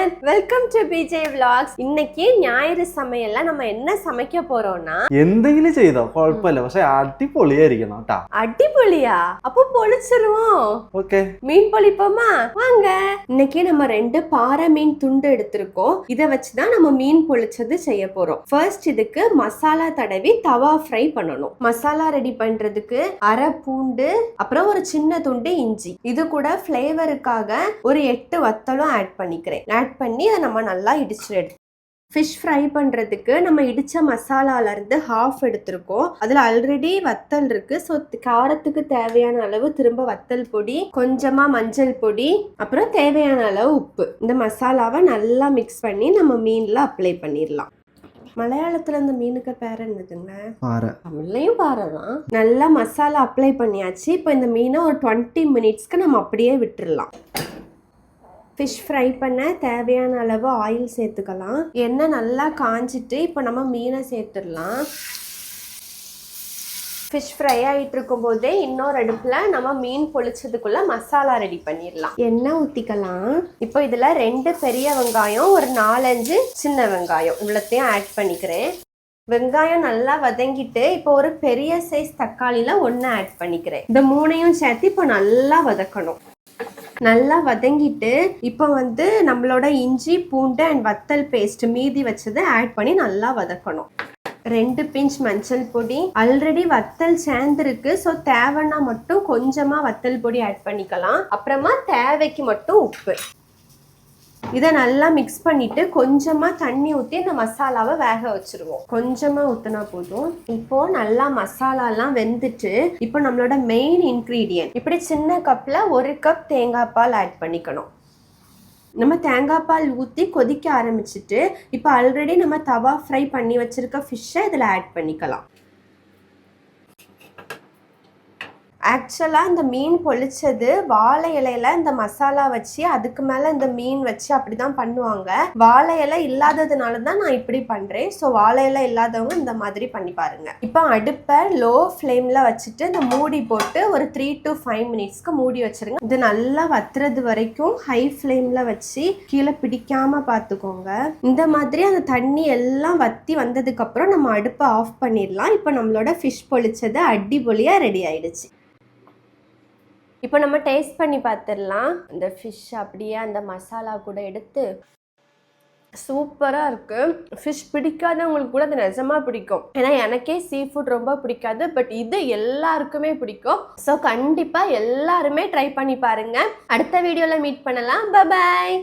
everyone, welcome to BJ Vlogs. இன்னைக்கு ஞாயிறு சமையல்ல நம்ம என்ன சமைக்க போறோம்னா എന്തെങ്കിലും ചെയ്തോ കുഴപ്പമില്ല പക്ഷെ അടിപൊളിയായിരിക്കണം ട്ടാ. அடிப்பொலியா அப்போ பொளிச்சிருவோம். ஓகே மீன் பொளிப்போமா வாங்க. இன்னைக்கு நம்ம 2 பாறை மீன் துண்டு எடுத்திருக்கோம். இத வச்சு தான் நம்ம மீன் பொளிச்சது செய்ய போறோம். ஃபர்ஸ்ட் இதுக்கு மசாலா தடவி தவா ஃப்ரை பண்ணணும். மசாலா ரெடி பண்றதுக்கு அரை பூண்டு அப்புறம் ஒரு சின்ன துண்டு இஞ்சி, இது கூட ஃப்ளேவருக்காக ஒரு 8 வத்தலும் ஆட் பண்ணிக்கிறேன். ஆட் பண்ணி அதை நம்ம நல்லா இடிச்சு எடுத்து ஃபிஷ் ஃப்ரை பண்ணுறதுக்கு நம்ம இடித்த மசாலாலேருந்து ஹாஃப் எடுத்திருக்கோம். அதில் ஆல்ரெடி வத்தல் இருக்குது. ஸோ காரத்துக்கு தேவையான அளவு திரும்ப வத்தல் பொடி, கொஞ்சமாக மஞ்சள் பொடி, அப்புறம் தேவையான அளவு உப்பு. இந்த மசாலாவை நல்லா மிக்ஸ் பண்ணி நம்ம மீனில் அப்ளை பண்ணிடலாம். மலையாளத்துல இந்த மீனுக்கு பேர் என்னதுங்க? பாறை. தமிழ்லையும் பாறை தான். நல்லா மசாலா அப்ளை பண்ணியாச்சு. இப்போ இந்த மீனை ஒரு 20 மினிட்ஸ்க்கு நம்ம அப்படியே விட்டுடலாம். ஃபிஷ் ஃப்ரை பண்ண தேவையான அளவு ஆயில் சேர்த்துக்கலாம். எண்ணெய் நல்லா காஞ்சிட்டு இப்போ நம்ம மீனை சேர்த்துடலாம். ஃபிஷ் ஃப்ரை ஆகிட்டு இருக்கும் போதே இன்னொரு அடுப்பில் நம்ம மீன் பொளிச்சதுக்குள்ள மசாலா ரெடி பண்ணிடலாம். எண்ணெய் ஊற்றிக்கலாம். இப்போ இதில் 2 பெரிய வெங்காயம், ஒரு 4-5 சின்ன வெங்காயம் இவ்வளோத்தையும் ஆட் பண்ணிக்கிறேன். வெங்காயம் நல்லா வதங்கிட்டு இப்போ ஒரு பெரிய சைஸ் தக்காளியில் 1 ஆட் பண்ணிக்கிறேன். இந்த 3ஐயும் சேர்த்து இப்போ நல்லா வதக்கணும். நல்லா வதங்கிட்டு இப்போ நம்மளோட இஞ்சி பூண்டு அண்ட் வத்தல் பேஸ்ட் மீதி வச்சதை ஆட் பண்ணி நல்லா வதக்கணும். 2 பிஞ்ச் மஞ்சள் பொடி. ஆல்ரெடி வத்தல் சேர்ந்துருக்கு. ஸோ தேவைன்னா மட்டும் கொஞ்சமாக வத்தல் பொடி ஆட் பண்ணிக்கலாம். அப்புறமா தேவைக்கு மட்டும் உப்பு. இதை நல்லா மிக்ஸ் பண்ணிட்டு கொஞ்சமாக தண்ணி ஊற்றி இந்த மசாலாவை வேக வச்சிருவோம். கொஞ்சமாக ஊற்றினா போதும். இப்போ நல்லா மசாலாலாம் வெந்துட்டு இப்போ நம்மளோட மெயின் இன்க்ரீடியன்ட் இப்படி சின்ன கப்பில் 1 கப் தேங்காய் பால் ஆட் பண்ணிக்கணும். நம்ம தேங்காய் பால் ஊற்றி கொதிக்க ஆரம்பிச்சுட்டு இப்போ ஆல்ரெடி நம்ம தவா ஃப்ரை பண்ணி வச்சிருக்க ஃபிஷ்ஷை இதில் ஆட் பண்ணிக்கலாம். ஆக்சுவலாக இந்த மீன் பொளிச்சது வாழை இலையில இந்த மசாலா வச்சு அதுக்கு மேலே இந்த மீன் வச்சு அப்படி தான் பண்ணுவாங்க. வாழை இலை இல்லாததுனால தான் நான் இப்படி பண்ணுறேன். ஸோ வாழை இலை இல்லாதவங்க இந்த மாதிரி பண்ணி பாருங்க. இப்போ அடுப்பை லோ ஃப்ளேமில் வச்சுட்டு இந்த மூடி போட்டு ஒரு 3 to 5 மினிட்ஸ்க்கு மூடி வச்சிருங்க. இது நல்லா வத்துறது வரைக்கும் ஹை ஃப்ளேமில் வச்சு கீழே பிடிக்காம பார்த்துக்கோங்க. இந்த மாதிரி அந்த தண்ணி எல்லாம் வத்தி வந்ததுக்கப்புறம் நம்ம அடுப்பை ஆஃப் பண்ணிடலாம். இப்போ நம்மளோட ஃபிஷ் பொளிச்சது அடிபொலியாக ரெடி ஆயிடுச்சு. இப்போ நம்ம டேஸ்ட் பண்ணி பார்த்துடலாம். இந்த ஃபிஷ் அப்படியே அந்த மசாலா கூட எடுத்து சூப்பராக இருக்குது. ஃபிஷ் பிடிக்காதவங்களுக்கு கூட அது நிஜமாக பிடிக்கும். ஏன்னா எனக்கே சீ ஃபுட் ரொம்ப பிடிக்காது. பட் இது எல்லாருக்குமே பிடிக்கும். ஸோ கண்டிப்பாக எல்லாருமே ட்ரை பண்ணி பாருங்கள். அடுத்த வீடியோவில் மீட் பண்ணலாம். Bye bye.